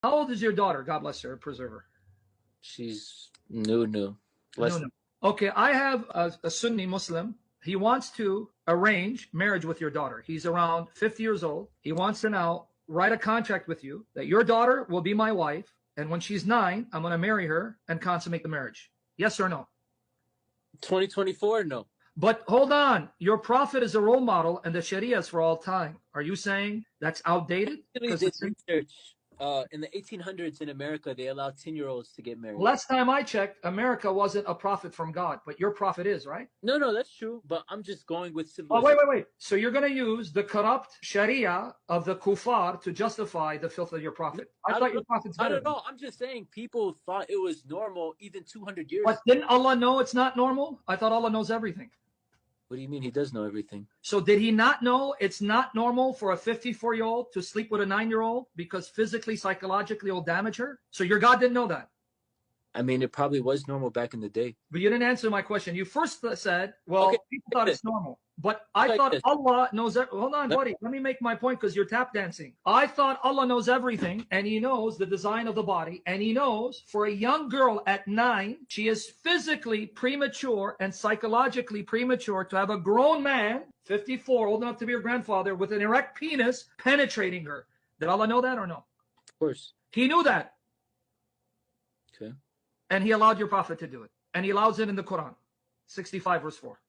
How old is your daughter? God bless her, preserve her. She's new. No. Okay, I have a Sunni Muslim. He wants to arrange marriage with your daughter. He's around 50 years old. He wants to now write a contract with you that your daughter will be my wife, and when she's 9, I'm going to marry her and consummate the marriage. Yes or no? 2024, no. But hold on, your prophet is a role model and the Sharia is for all time. Are you saying that's outdated? Actually did research. In the 1800s in America, they allowed 10-year-olds to get married. Last time I checked, America wasn't a prophet from God, but your prophet is, right? No, that's true. But I'm just going with civilization. Oh, wait. So you're going to use the corrupt Sharia of the kuffar to justify the filth of your prophet. I thought your prophet's better. I don't know. I'm just saying people thought it was normal even 200 years. But didn't Allah know it's not normal? I thought Allah knows everything. What do you mean? He does know everything. So did he not know it's not normal for a 54-year-old to sleep with a 9-year-old because physically, psychologically it'll damage her? So your God didn't know that? I mean, it probably was normal back in the day. But you didn't answer my question. You first said, well, okay, people thought it's normal. But I thought Allah knows that. Hold on, buddy. Let me make my point because you're tap dancing. I thought Allah knows everything, and he knows the design of the body, and he knows for a young girl at 9, she is physically premature and psychologically premature to have a grown man, 54, old enough to be her grandfather, with an erect penis penetrating her. Did Allah know that or no? Of course. He knew that. Okay. And he allowed your prophet to do it. And he allows it in the Quran, 65 verse 4.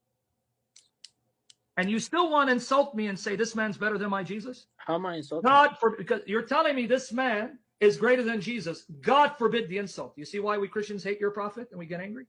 And you still want to insult me and say this man's better than my Jesus? How am I insulting? Because you're telling me this man is greater than Jesus. God forbid the insult. You see why we Christians hate your prophet and we get angry?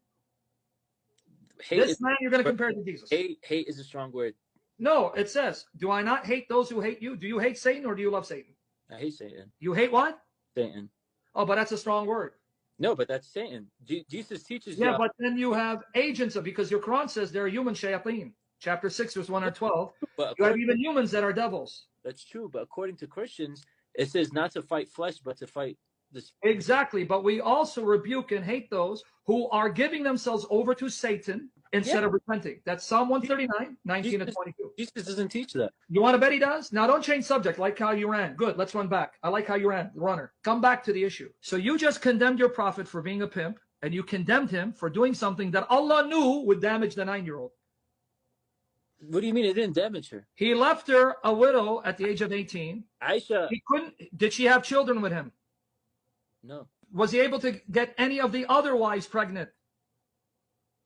This man you're going to compare to Jesus. Hate is a strong word. No, it says, do I not hate those who hate you? Do you hate Satan or do you love Satan? I hate Satan. You hate what? Satan. Oh, but that's a strong word. No, but that's Satan. Jesus teaches you. Yeah, but then you have agents of, because your Quran says there are human shayateen. Chapter 6, verse 112. You have even humans that are devils. That's true, but according to Christians, it says not to fight flesh, but to fight the spirit. Exactly, but we also rebuke and hate those who are giving themselves over to Satan instead of repenting. That's Psalm 139, 19 to 22. Jesus doesn't teach that. You want to bet he does? Now, don't change subject, like how you ran. Good, let's run back. I like how you ran, the runner. Come back to the issue. So you just condemned your prophet for being a pimp, and you condemned him for doing something that Allah knew would damage the 9-year-old. What do you mean it didn't damage her? He left her a widow at the age of 18. Aisha. He couldn't. Did she have children with him? No. Was he able to get any of the other wives pregnant?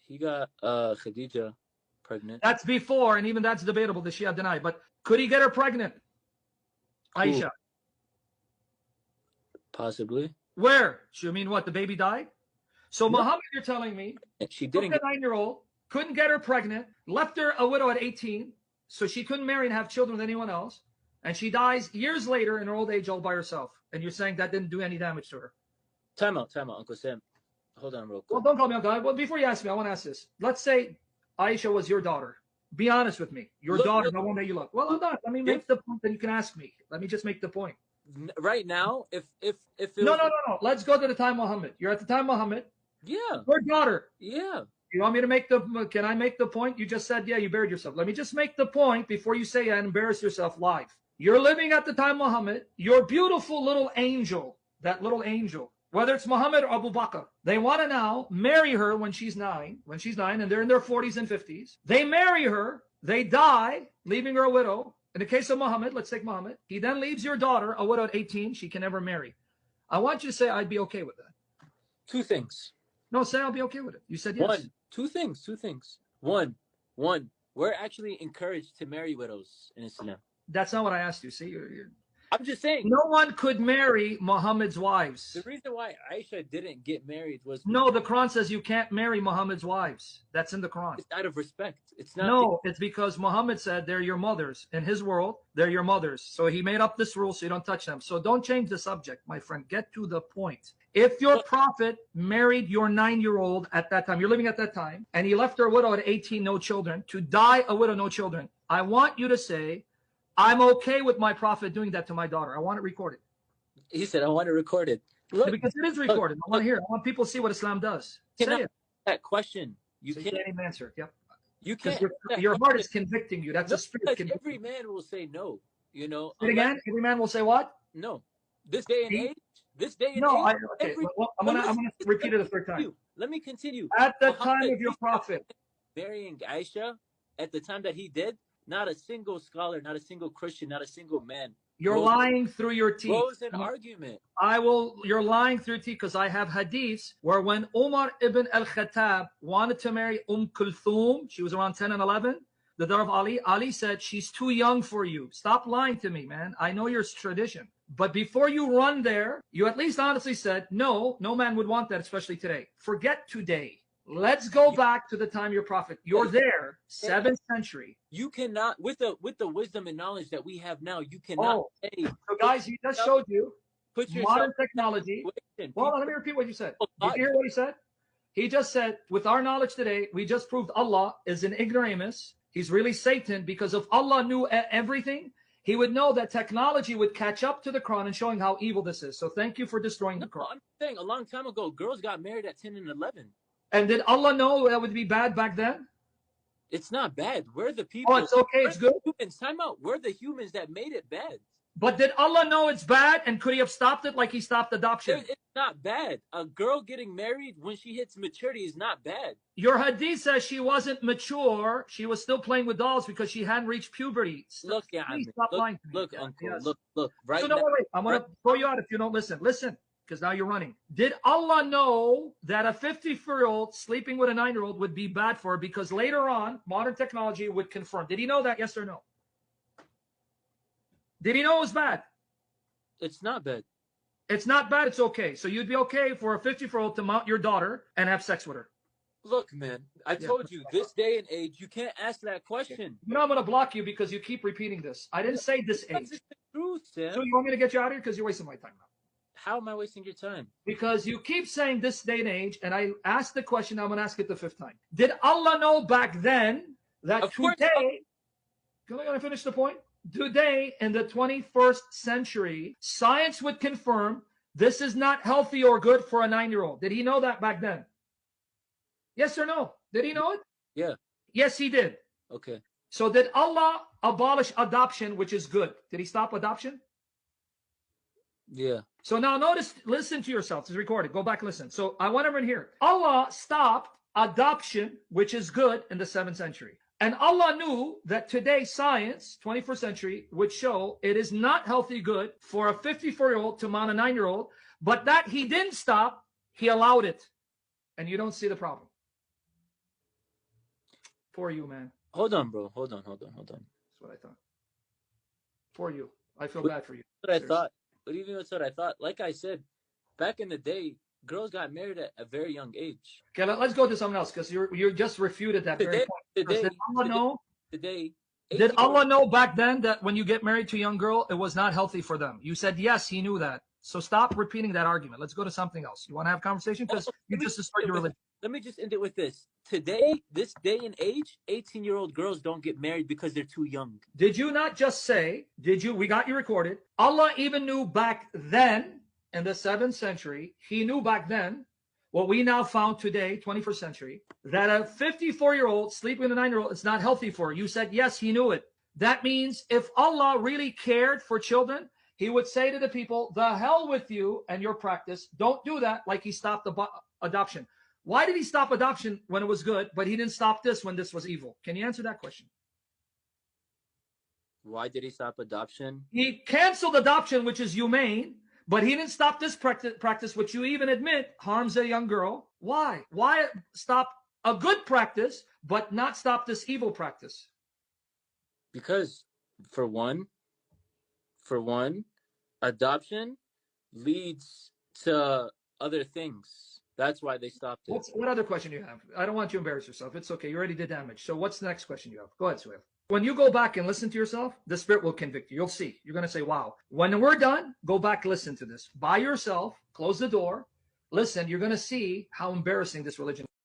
He got Khadija pregnant. That's before, and even that's debatable. The Shia denied. But could he get her pregnant? Aisha. Ooh. Possibly. Where? You mean what? The baby died? So Muhammad, you're telling me, she didn't. A 9-year-old. Couldn't get her pregnant, left her a widow at 18, so she couldn't marry and have children with anyone else, and she dies years later in her old age all by herself. And you're saying that didn't do any damage to her? Time out, Uncle Sam. Hold on real quick. Well, don't call me Uncle. Well, before you ask me, I want to ask this. Let's say Aisha was your daughter. Be honest with me. Your daughter, the one that you love. Well, I'm not. Let me make the point, then you can ask me. Let me just make the point. Right now, if No. Let's go to the time Muhammad. You're at the time Muhammad. Yeah. Your daughter. Yeah. You want me to make can I make the point? You just said, yeah, you buried yourself. Let me just make the point before you say and embarrass yourself live. You're living at the time Muhammad. Your beautiful little angel, that little angel, whether it's Muhammad or Abu Bakr, they want to now marry her when she's 9, and they're in their 40s and 50s. They marry her, they die, leaving her a widow. In the case of Muhammad, let's take Muhammad. He then leaves your daughter, a widow at 18. She can never marry. I want you to say I'd be okay with that. 2 things. No, say I'll be okay with it. You said yes. Two things. One, we're actually encouraged to marry widows in Islam. That's not what I asked you. See, I'm just saying. No one could marry Muhammad's wives. The reason why Aisha didn't get married was... No, the Quran says you can't marry Muhammad's wives. That's in the Quran. It's out of respect. It's not. No, it's because Muhammad said they're your mothers. In his world, they're your mothers. So he made up this rule so you don't touch them. So don't change the subject, my friend. Get to the point. If your prophet married your 9-year-old at that time, you're living at that time, and he left her a widow at 18, no children, to die a widow, no children, I want you to say, I'm okay with my prophet doing that to my daughter. I want it recorded. He said, I want it recorded. Look, because it is recorded. I want to hear it. I want people to see what Islam does. Say it. That question. You can't even answer it. Yep. You can't. Your heart is convicting you. That's a spirit. Every man will say no. You know. Say it again. Every man will say what? No. This day and age, this day and No, age, okay. Well, I'm gonna repeat it a third time. Let me continue. At the Muhammad, time of your prophet. marrying Aisha, at the time that he did, not a single scholar, not a single Christian, not a single man. You're lying through your teeth. Rose an argument. You're lying through your teeth because I have hadiths where when Umar ibn al-Khattab wanted to marry Kulthum, she was around 10 and 11, the daughter of Ali, Ali said, she's too young for you. Stop lying to me, man. I know your tradition. But before you run there, you at least honestly said, no man would want that, especially today. Forget today. Let's go back to the time of your prophet. You're there, 7th century. You cannot, with the wisdom and knowledge that we have now, you cannot say. So guys, he just showed you modern technology. Well, let me repeat what you said. Did you hear what he said? He just said, with our knowledge today, we just proved Allah is an ignoramus. He's really Satan, because if Allah knew everything, he would know that technology would catch up to the Quran and showing how evil this is. So thank you for destroying the Quran. I'm saying a long time ago, girls got married at 10 and 11. And did Allah know that would be bad back then? It's not bad. We're the people. Oh, it's okay. It's good. Humans. Time out. We're the humans that made it bad. But did Allah know it's bad, and could he have stopped it like he stopped adoption? It's not bad. A girl getting married when she hits maturity is not bad. Your hadith says she wasn't mature. She was still playing with dolls because she hadn't reached puberty. Look, yeah, look, uncle, yes. look. Right. So no, wait. I'm going to throw you out if you don't listen. Listen, because now you're running. Did Allah know that a 54-year-old sleeping with a 9-year-old would be bad for her, because later on, modern technology would confirm? Did he know that, yes or no? Did he know it was bad? It's not bad. It's not bad. It's okay. So you'd be okay for a 54-year-old to mount your daughter and have sex with her? Look, man, I told you, this day and age, you can't ask that question. You know, I'm going to block you because you keep repeating this. I didn't say this age. That's the truth, Sam. So you want me to get you out of here because you're wasting my time now? How am I wasting your time? Because you keep saying this day and age, and I asked the question, I'm going to ask it the 5th time. Did Allah know back then that today, can I finish the point? Today, in the 21st century, science would confirm this is not healthy or good for a 9-year-old. Did he know that back then? Yes or no? Did he know it? Yeah. Yes, he did. Okay. So did Allah abolish adoption, which is good? Did he stop adoption? Yeah. So now notice, listen to yourself. It's recorded. Go back and listen. So I want everyone here. Allah stopped adoption, which is good, in the 7th century. And Allah knew that today science, 21st century, would show it is not healthy good for a 54-year-old to mount a 9-year-old, but that he didn't stop, he allowed it. And you don't see the problem. For you, man. Hold on, bro. Hold on. That's what I thought. For you. I feel bad for you. What I thought. But even that's what I thought. Like I said, back in the day, girls got married at a very young age. Okay, let's go to something else, because you just refuted that very point. Did Allah know? Did Allah know back then that when you get married to a young girl, it was not healthy for them? You said yes, he knew that. So stop repeating that argument. Let's go to something else. You want to have a conversation? Because you just destroyed your religion. Let me just end it with this. Today, this day and age, 18-year-old girls don't get married because they're too young. Did you not just say, we got you recorded, Allah even knew back then, in the 7th century, he knew back then, what we now found today, 21st century, that a 54-year-old sleeping with a 9-year-old is not healthy for her. You said, yes, he knew it. That means if Allah really cared for children, he would say to the people, the hell with you and your practice. Don't do that, like he stopped adoption. Why did he stop adoption when it was good, but he didn't stop this when this was evil? Can you answer that question? Why did he stop adoption? He canceled adoption, which is humane, but he didn't stop this practice, which you even admit harms a young girl. Why? Why stop a good practice, but not stop this evil practice? Because, for one, adoption leads to other things. That's why they stopped it. What other question do you have? I don't want you to embarrass yourself. It's okay. You already did damage. So what's the next question you have? Go ahead, Suhail. When you go back and listen to yourself, the Spirit will convict you. You'll see. You're going to say, wow. When we're done, go back, listen to this. By yourself, close the door, listen. You're going to see how embarrassing this religion is.